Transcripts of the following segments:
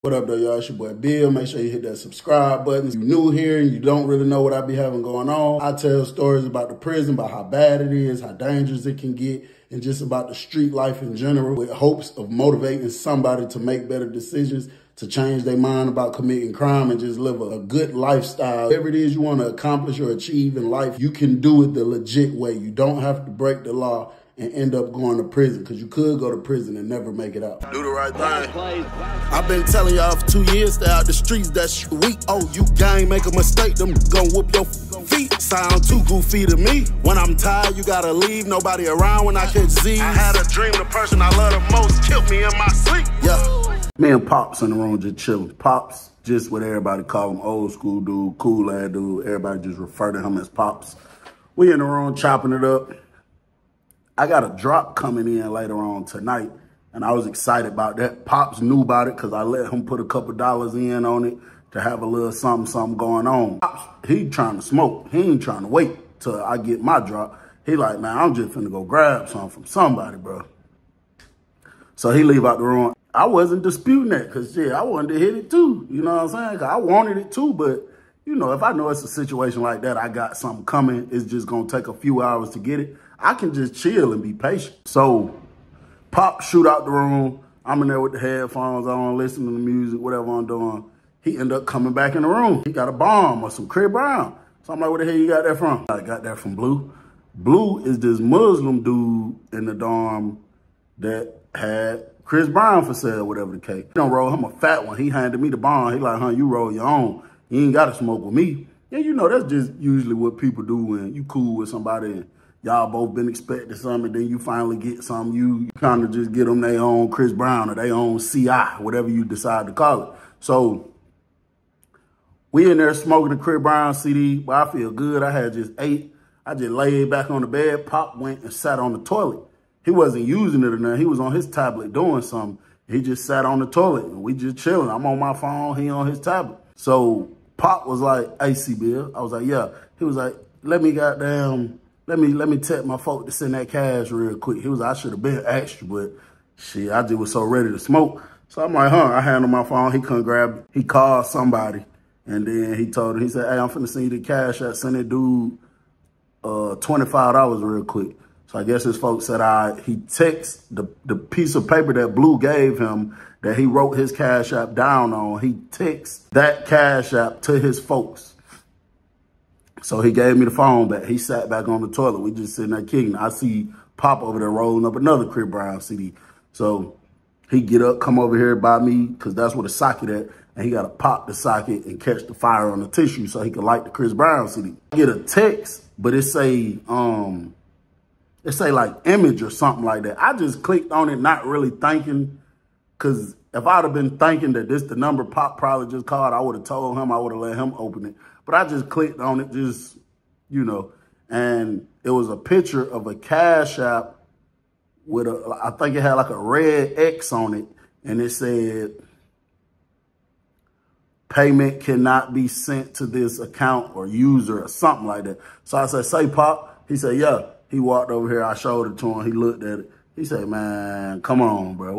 What up, though, y'all? It's your boy Bill. Make sure you hit that subscribe button. If you're new here and you don't really know what I be having going on, I tell stories about the prison, about how bad it is, how dangerous it can get, and just about the street life in general, with hopes of motivating somebody to make better decisions, to change their mind about committing crime and just live a good lifestyle. Whatever it is you want to accomplish or achieve in life, you can do it the legit way. You don't have to break the law and end up going to prison, because you could go to prison and never make it out. Do the right thing. I've been telling y'all for 2 years, stay out the streets, that's weak. Oh, you gang, make a mistake, them gon' whoop your feet. Sound too goofy to me. When I'm tired, you gotta leave, nobody around when I catch Z's. I had a dream, the person I love the most killed me in my sleep. Yeah. Me and Pops in the room just chilling. Pops, just what everybody call him, old school dude, cool ass dude. Everybody just refer to him as Pops. We in the room chopping it up. I got a drop coming in later on tonight, and I was excited about that. Pops knew about it because I let him put a couple dollars in on it to have a little something going on. Pops, he trying to smoke. He ain't trying to wait till I get my drop. He like, man, I'm just finna go grab something from somebody, bro. So he leave out the room. I wasn't disputing that because, yeah, I wanted to hit it too. You know what I'm saying? 'Cause I wanted it too, but, you know, if I know it's a situation like that, I got something coming, it's just going to take a few hours to get it, I can just chill and be patient. So Pop shoot out the room. I'm in there with the headphones on, listening to the music, whatever I'm doing. He end up coming back in the room. He got a bomb or some Chris Brown. So I'm like, where the hell you got that from? I got that from Blue. Blue is this Muslim dude in the dorm that had Chris Brown for sale, whatever the case. He don't roll him a fat one. He handed me the bomb. He like, huh, you roll your own. You ain't got to smoke with me. And you know, that's just usually what people do when you cool with somebody and y'all both been expecting something, then you finally get something. You kind of just get them their own Chris Brown or their own CI, whatever you decide to call it. So we in there smoking the Chris Brown CD, but I feel good. I had just ate. I just laid back on the bed. Pop went and sat on the toilet. He wasn't using it or nothing. He was on his tablet doing something. He just sat on the toilet and we just chilling. I'm on my phone, he on his tablet. So Pop was like, hey, C-Bill. I was like, yeah. He was like, let me tell my folk to send that cash real quick. He was like, I should have been extra, but shit, I just was so ready to smoke. So I'm like, huh, I handled my phone. He couldn't grab it. He called somebody. And then he told him, he said, hey, I'm finna send you the cash. I sent that dude $25 real quick. So I guess his folks said, he texted the piece of paper that Blue gave him that he wrote his cash app down on. He texted that cash app to his folks. So he gave me the phone back. He sat back on the toilet. We just sitting there kicking. I see Pop over there rolling up another Chris Brown CD. So he get up, come over here by me, because that's where the socket at. And he got to pop the socket and catch the fire on the tissue so he could light the Chris Brown CD. I get a text, but it say like image or something like that. I just clicked on it, not really thinking, because if I'd have been thinking that this the number Pop probably just called, I would have told him, I would have let him open it. But I just clicked on it, just, you know, and it was a picture of a cash app with I think it had like a red X on it, and it said, payment cannot be sent to this account or user or something like that. So I said, say Pop. He said, yeah. He walked over here. I showed it to him. He looked at it. He said, man, come on, bro.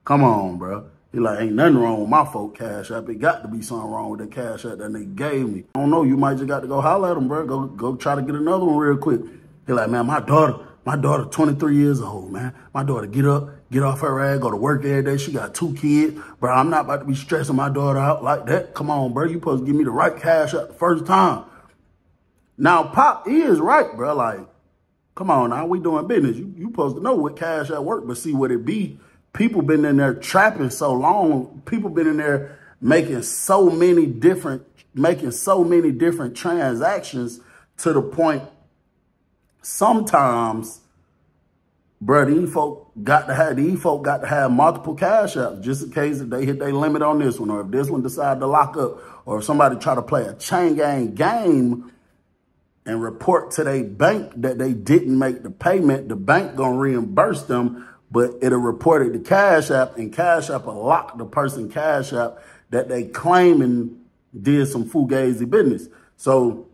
Come on, bro. He like, ain't nothing wrong with my folk cash app. It got to be something wrong with the cash app that they gave me. I don't know. You might just got to go holler at him, bro. Go try to get another one real quick. He like, man, my daughter 23 years old, man. My daughter get off her ass, go to work every day. She got 2 kids. Bro, I'm not about to be stressing my daughter out like that. Come on, bro. You supposed to give me the right cash app the first time. Now, Pop is right, bro. Like, come on now, we doing business. You supposed to know what cash app work, but see what it be. People been in there trapping so long. People been in there making so many different transactions to the point sometimes, bro, these folk got to have multiple cash apps just in case if they hit their limit on this one, or if this one decide to lock up, or if somebody try to play a chain gang game and report to their bank that they didn't make the payment, the bank gonna reimburse them, but it'll report it to Cash App, and Cash App will lock the person Cash App that they claiming did some fugazi business. So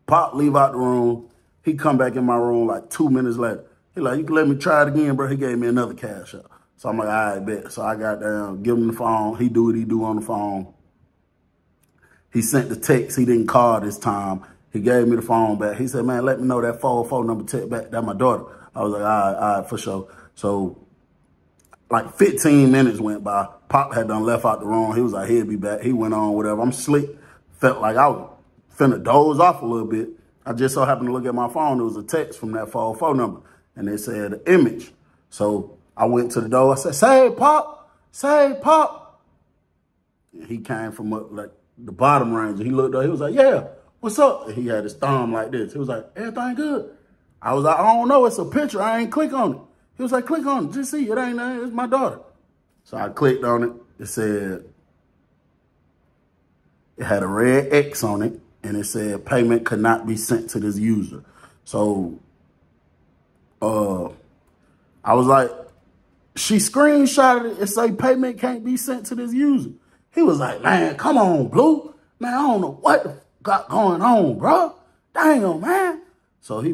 Pop leave out the room. He come back in my room like 2 minutes later. He like, you can let me try it again, bro. He gave me another Cash App. So I'm like, all right, bet. So I got down, give him the phone. He do what he do on the phone. He sent the text. He didn't call this time. He gave me the phone back. He said, man, let me know that 404 number text back. That's my daughter. I was like, all right, for sure. So like 15 minutes went by. Pop had done left out the room. He was like, he'll be back. He went on, whatever. I'm slick. Felt like I was finna doze off a little bit. I just so happened to look at my phone. There was a text from that 404 number. And it said image. So I went to the door. I said, say, Pop. Say, Pop. And he came from up like the bottom range. He looked up. He was like, yeah, what's up? And he had his thumb like this. He was like, everything good? I was like, I don't know. It's a picture. I ain't click on it. He was like, click on it. Just see. It ain't that. It's my daughter. So I clicked on it. It said, it had a red X on it. And it said, payment could not be sent to this user. So I was like, she screenshotted it and say payment can't be sent to this user. He was like, man, come on, Blue. Man, I don't know what got going on, bro. Damn, man. So he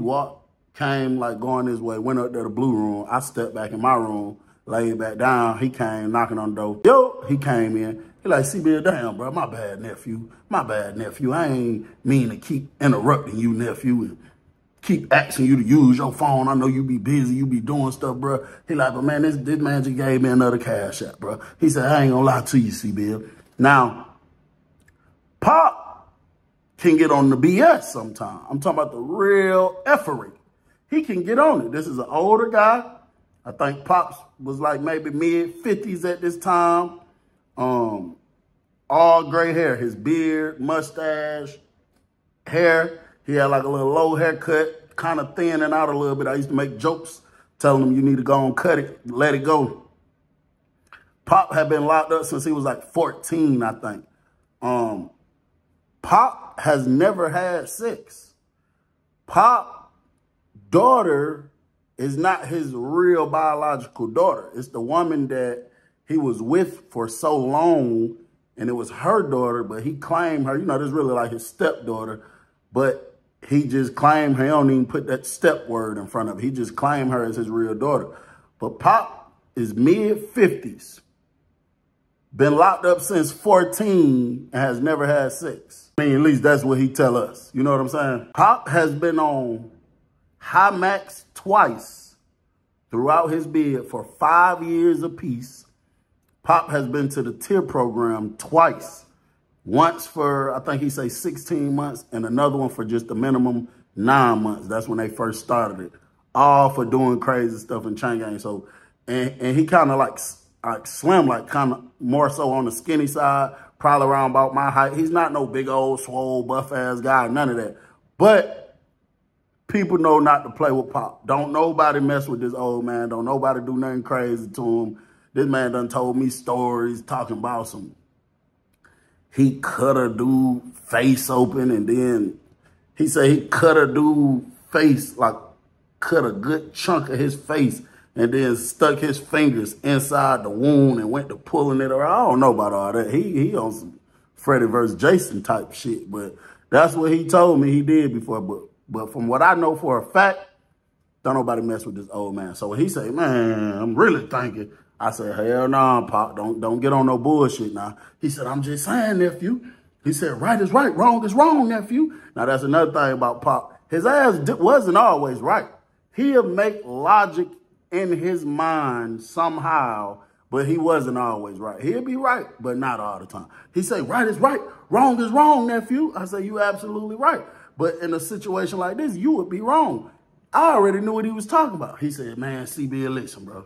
came like going this way, went up to the Blue room. I stepped back in my room, laid back down. He came knocking on the door. Yo, he came in. He like, CBL, damn, bro, my bad, nephew. My bad, nephew. I ain't mean to keep interrupting you, nephew, and keep asking you to use your phone. I know you be busy, you be doing stuff, bro. He like, but man, this man just gave me another cash app, bro. He said, I ain't gonna lie to you, CBL. Now, Pop can get on the BS sometime. I'm talking about the real effery. He can get on it. This is an older guy. I think Pops was like maybe mid-50s at this time. All gray hair, his beard, mustache, hair. He had like a little low haircut, kind of thinning out a little bit. I used to make jokes telling him you need to go and cut it, let it go. Pop had been locked up since he was like 14, I think. Pop has never had sex. Pop daughter is not his real biological daughter. It's the woman that he was with for so long, and it was her daughter, but he claimed her, you know, this is really like his stepdaughter, but he just claimed her. He don't even put that step word in front of it. He just claimed her as his real daughter. But Pop is mid-50s, been locked up since 14, and has never had sex. I mean, at least that's what he tell us. You know what I'm saying? Pop has been on High Max twice throughout his bid for 5 years apiece. Pop has been to the tier program twice. Once for, I think he say 16 months, and another one for just the minimum 9 months. That's when they first started it. All for doing crazy stuff in Chain Gang. So, and he kind of like slim, like kind of more so on the skinny side, probably around about my height. He's not no big old swole buff ass guy, none of that. But people know not to play with Pop. Don't nobody mess with this old man. Don't nobody do nothing crazy to him. This man done told me stories talking about he cut a dude face open, and then he said he cut a dude face, like cut a good chunk of his face, and then stuck his fingers inside the wound and went to pulling it around. I don't know about all that. He on some Freddy versus Jason type shit, but that's what he told me he did before. But from what I know for a fact, don't nobody mess with this old man. So when he say, man, I'm really thinking, I said, hell nah, Pop, don't get on no bullshit now. He said, I'm just saying, nephew. He said, right is right, wrong is wrong, nephew. Now, that's another thing about Pop. His ass wasn't always right. He'll make logic in his mind somehow, but he wasn't always right. He'll be right, but not all the time. He say, right is right, wrong is wrong, nephew. I say, you absolutely right. But in a situation like this, you would be wrong. I already knew what he was talking about. He said, man, CB, listen, bro.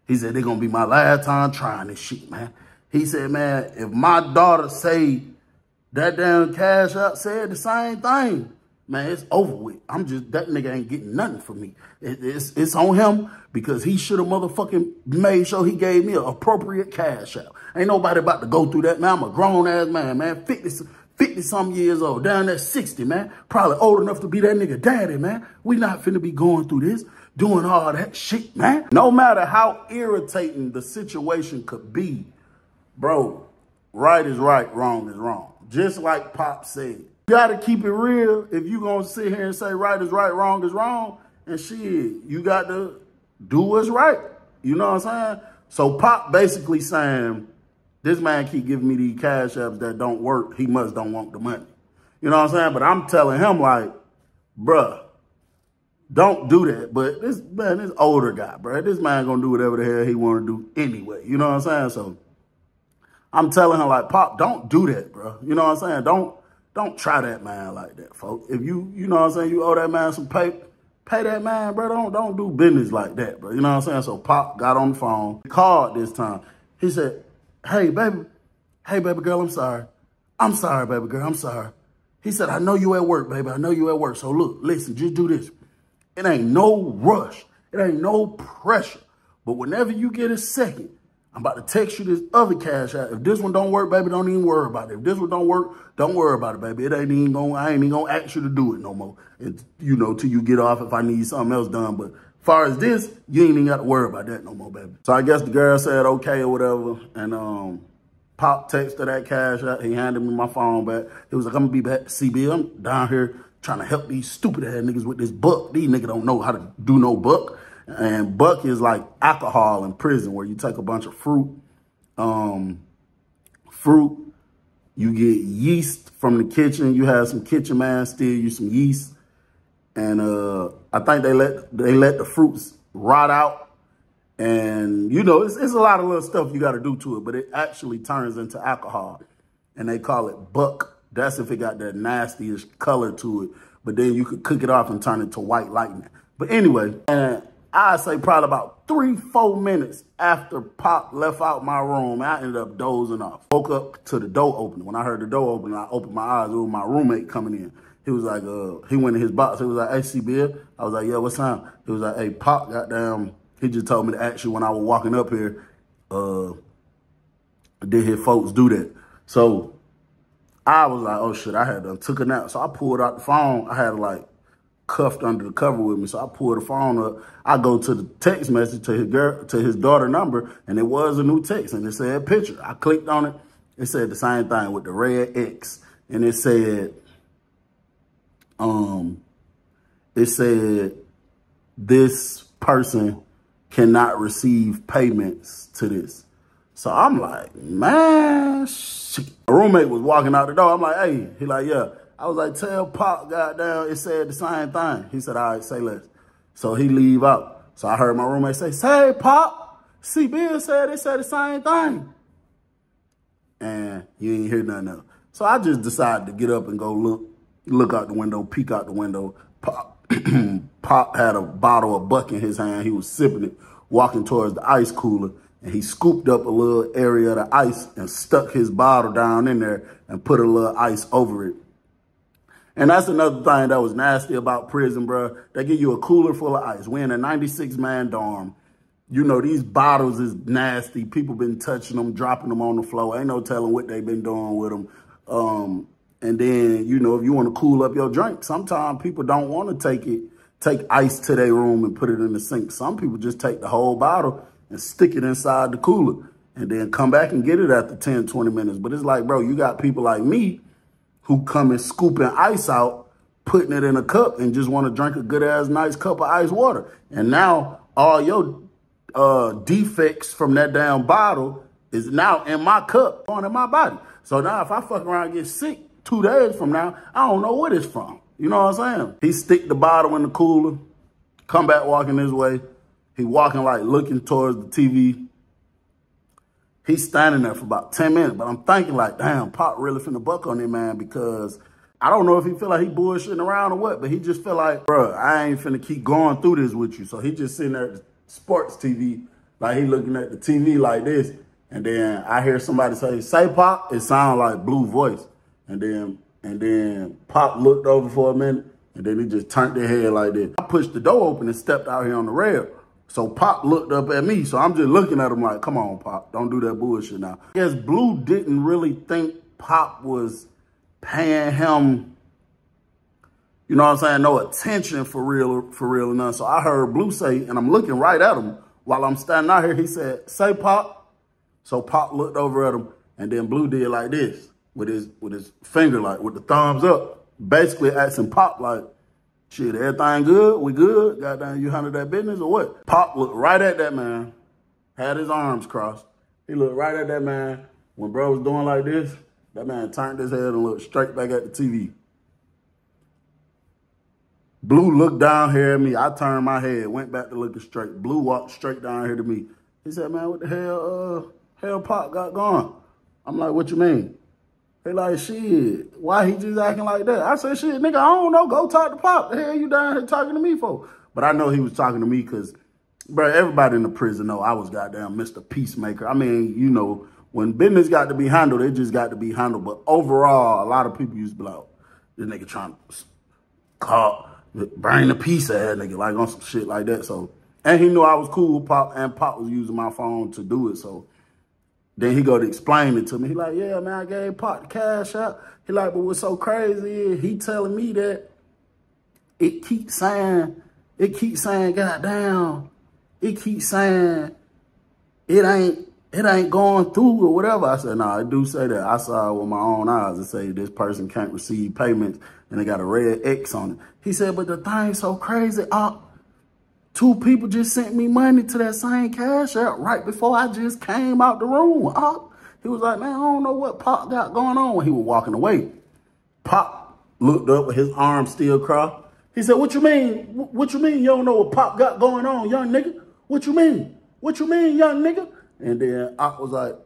He said, they're going to be my last time trying this shit, man. He said, man, if my daughter say that damn Cash App said the same thing, man, it's over with. That nigga ain't getting nothing from me. It's on him because he should have motherfucking made sure he gave me an appropriate Cash App. Ain't nobody about to go through that, man. I'm a grown-ass man, 50-some years old, down at 60, man. Probably old enough to be that nigga daddy, man. We not finna be going through this, doing all that shit, man. No matter how irritating the situation could be, bro, right is right, wrong is wrong. Just like Pop said. You gotta keep it real if you gonna sit here and say right is right, wrong is wrong. And shit, you got to do what's right. You know what I'm saying? So Pop basically saying, this man keep giving me these cash apps that don't work. He must don't want the money. You know what I'm saying? But I'm telling him like, bruh, don't do that. But this older guy, bruh, this man gonna do whatever the hell he want to do anyway. You know what I'm saying? So I'm telling him like, Pop, don't do that, bro. You know what I'm saying? Don't try that man like that, folks. If you know what I'm saying, you owe that man some pay that man, bro. Don't do business like that, bro. You know what I'm saying? So Pop got on the phone, called this time. He said, hey, baby girl, I'm sorry. I'm sorry, baby girl, I'm sorry. He said, I know you at work, baby. I know you at work. So look, listen, just do this. It ain't no rush. It ain't no pressure. But whenever you get a second, I'm about to text you this other cash out. If this one don't work, baby, don't even worry about it. If this one don't work, don't worry about it, baby. I ain't even gonna ask you to do it no more. It's, you know, till you get off if I need something else done. But as far as this, you ain't even got to worry about that no more, baby. So I guess the girl said okay or whatever. And Pop texted that cash out. He handed me my phone back. He was like, I'm gonna be back. CB, I'm down here trying to help these stupid ass niggas with this buck. These niggas don't know how to do no buck. And buck is like alcohol in prison where you take a bunch of fruit, you get yeast from the kitchen. You have some kitchen man steal you some yeast. And I think they let the fruits rot out. And, you know, it's a lot of little stuff you got to do to it, but it actually turns into alcohol. And they call it buck. That's if it got that nastiest color to it. But then you could cook it off and turn it to white lightning. But anyway, and I'd say probably about 3-4 minutes after Pop left out my room, I ended up dozing off. Woke up to the door opening. When I heard the door open, I opened my eyes. It was my roommate coming in. He was like, he went in his box. He was like, hey, CB. I was like, yeah, what's time? He was like, hey, Pop, goddamn. He just told me to ask you when I was walking up here, did his folks do that? So I was like, oh shit, I had to took a nap. So I pulled out the phone. I had it like cuffed under the cover with me. So I pulled the phone up. I go to the text message to his daughter number, and it was a new text, and it said picture. I clicked on it. It said the same thing with the red X, and it said, this person cannot receive payments to this. So I'm like, man, shit. My roommate was walking out the door. I'm like, hey, he like, yeah. I was like, tell Pop, goddamn, it said the same thing. He said, all right, say less. So he leave out. So I heard my roommate say Pop, see, Bill said it said the same thing. And you ain't hear nothing else. So I just decided to get up and go look out the window, peek out the window. Pop had a bottle of Buck in his hand. He was sipping it, walking towards the ice cooler. And he scooped up a little area of the ice and stuck his bottle down in there and put a little ice over it. And that's another thing that was nasty about prison, bro. They give you a cooler full of ice. We're in a 96-man dorm. You know, these bottles is nasty. People been touching them, dropping them on the floor. Ain't no telling what they've been doing with them. And then, you know, if you want to cool up your drink, sometimes people don't want to take ice to their room and put it in the sink. Some people just take the whole bottle and stick it inside the cooler and then come back and get it after 10, 20 minutes. But it's like, bro, you got people like me who come and scooping ice out, putting it in a cup and just want to drink a good ass nice cup of ice water. And now all your defects from that damn bottle is now in my cup, on in my body. So now if I fuck around and get sick 2 days from now, I don't know what it's from. You know what I'm saying? He stick the bottle in the cooler, come back walking his way. He walking like looking towards the TV. He's standing there for about 10 minutes, but I'm thinking like, damn, Pop really finna buck on him, man, because I don't know if he feel like he bullshitting around or what, but he just feel like, bro, I ain't finna keep going through this with you. So he just sitting there at the sports TV, like he looking at the TV like this. And then I hear somebody say Pop, it sound like Blue voice. And then Pop looked over for a minute, and then he just turned their head like this. I pushed the door open and stepped out here on the rail. So Pop looked up at me. So I'm just looking at him like, come on, Pop, don't do that bullshit now. I guess Blue didn't really think Pop was paying him, you know what I'm saying, no attention for real enough. So I heard Blue say, and I'm looking right at him while I'm standing out here, he said, say Pop. So Pop looked over at him, and then Blue did like this with his finger, like with the thumbs up, basically asking Pop like, shit, everything good? We good? Goddamn, you handle that business or what? Pop looked right at that man had his arms crossed. He looked right at that man. When bro was doing like this, that man turned his head and looked straight back at the TV. Blue looked down here at me. I turned my head, went back to looking straight. Blue walked straight down here to me. He said, man, what the hell Pop got going? I'm like, what you mean? He like, shit, why he just acting like that? I said, shit, nigga, I don't know. Go talk to Pop. The hell you down here talking to me for? But I know he was talking to me because, bro, everybody in the prison know I was goddamn Mr. Peacemaker. I mean, you know, when business got to be handled, it just got to be handled. But overall, a lot of people used to be like, this nigga trying to bring the peace ass nigga, like on some shit like that. So, and he knew I was cool with Pop, and Pop was using my phone to do it. So then he go to explain it to me. He like, yeah, man, I gave Pop the cash out. He like, but what's so crazy is he telling me that it keeps saying, goddamn, it keeps saying it ain't going through or whatever. I said, nah, I do say that. I saw it with my own eyes. It say this person can't receive payments and they got a red X on it. He said, but the thing's so crazy. Two people just sent me money to that same cash app right before I just came out the room. He was like, man, I don't know what Pop got going on when he was walking away. Pop looked up with his arms still crossed. He said, what you mean? What you mean you don't know what Pop got going on, young nigga? What you mean? What you mean, young nigga? And then I was like,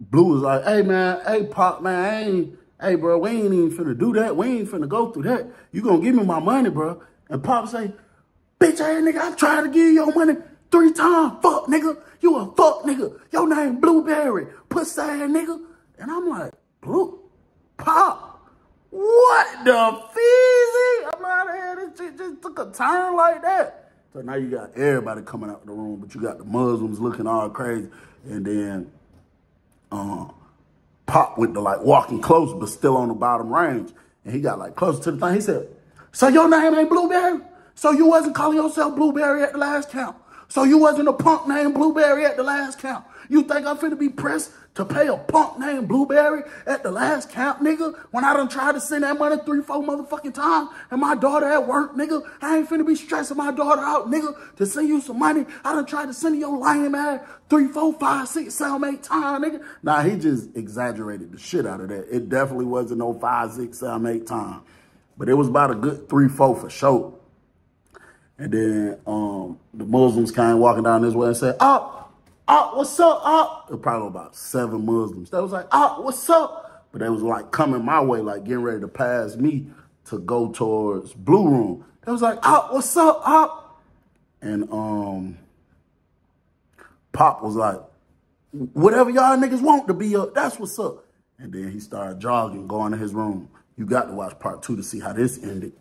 Blue was like, hey, man, hey, Pop, man, hey, bro, we ain't even finna do that. We ain't finna go through that. You gonna give me my money, bro. And Pop say, bitch ass nigga, I tried to give you your money 3 times. Fuck, nigga. You a fuck, nigga. Your name Blueberry. Pussy ass nigga. And I'm like, Pop, what the feezy? I'm out of here. This shit just took a turn like that. So now you got everybody coming out the room, but you got the Muslims looking all crazy. And then Pop went to like walking close, but still on the bottom range. And he got like closer to the thing. He said, so your name ain't Blueberry? So you wasn't calling yourself Blueberry at the last count? So you wasn't a punk named Blueberry at the last count? You think I'm finna be pressed to pay a punk named Blueberry at the last count, nigga? When I done tried to send that money 3, 4 motherfucking times and my daughter at work, nigga, I ain't finna be stressing my daughter out, nigga, to send you some money. I done tried to send your lame ass 3, 4, 5, 6, 7, 8 times, nigga. Nah, he just exaggerated the shit out of that. It definitely wasn't no 5, 6, 7, 8 times. But it was about a good 3, 4 for sure. And then the Muslims came walking down this way and said, what's up, It was probably about 7 Muslims. They was like, what's up? But they was like coming my way, like getting ready to pass me to go towards Blue Room. They was like, what's up, And Pop was like, whatever y'all niggas want to be up, that's what's up. And then he started jogging, going to his room. You got to watch part 2 to see how this ended.